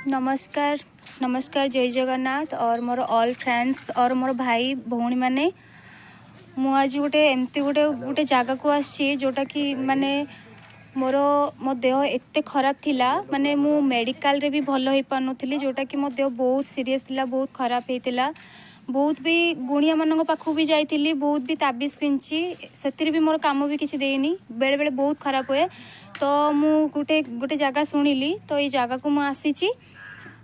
नमस्कार नमस्कार जय जगन्नाथ और मोर ऑल फ्रेंड्स और मोर भाई भौणी माने मु आज गोटे एमती गोटे गोटे जगह को आसी जोटा कि माने मोर मो देह एते खराब थिला माने मु मेडिकल रे भी भल हो पानुथिली जोटा कि मो देह बहुत सीरियस थिला बहुत खराब हेतिला बहुत भी गुणिया मान पाखु भी जाइली बहुत भी ताबिज पिंची से भी मोर काम भी किसी देनी बेले बेले बहुत खराब हुए तो मु गोटे गोटे जगह शुणिली तो ये जगह को मुझे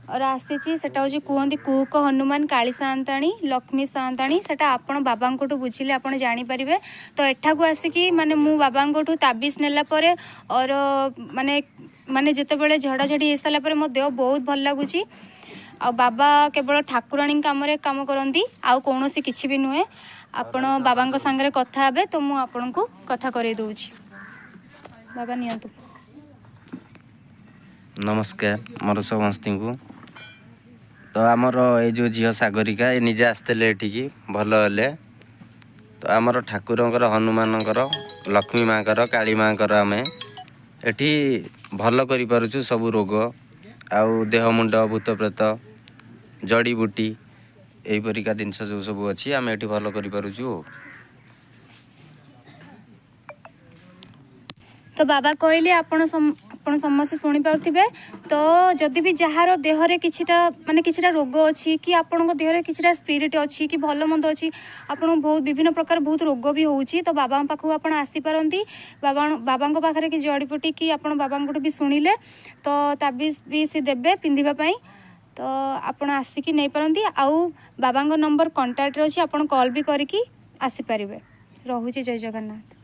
और आसी से कहते कुहक हनुमान काली साताणी लक्ष्मी साताणी से आपण बाबा बुझिले आप जानीपारे तो एठा को आसिकी माने मु बाबा ताबिज नेला परे और माने माने जिते बड़े झड़ाझड़ी हो सारापर मो देह बहुत भल लगुच आ बाबा केवल ठाकुराणी काम करती आउ कौन किसी भी नुहे आपण बाबा सांगे कथा हे तो मु आपण को कथा कर दूची बाबा नियंतु। नमस्कार मोर समस्त को तो आमर ये जो झील सागरिका ये निजे आसते ये भल हेले तो आमर ठाकुर हनुमान लक्ष्मी माँ काली माँ आम एटी भल कर सब रोग आउ देह मुंड भूत प्रेत जड़ी बूटी यहीपरिका जिनस जो सब अच्छी आम ये भल कर तो बाबा कहले आपण समस्या शुणी पारे तो जदि भी जार देहरे किछिटा माने किछिटा रोग अच्छी कि आपण देहरे किछिटा स्पिरिट अच्छी कि भल मंद अच्छी आपण बहुत विभिन्न प्रकार बहुत रोग भी होउची तो बाबा पाखु आपण आसी पारंती बाबा पाखरे कि जड़ीबूटी कि आपण बाबा भी शुणिले तो ताबिज भी सी देबे पिंधिबा पई तो आपण आसिकी नहीं पारंती आउ बाबा नंबर कांटेक्ट रे अछि आपण कॉल भी करिकी आसी पारिबे। रहुची जय जगन्नाथ।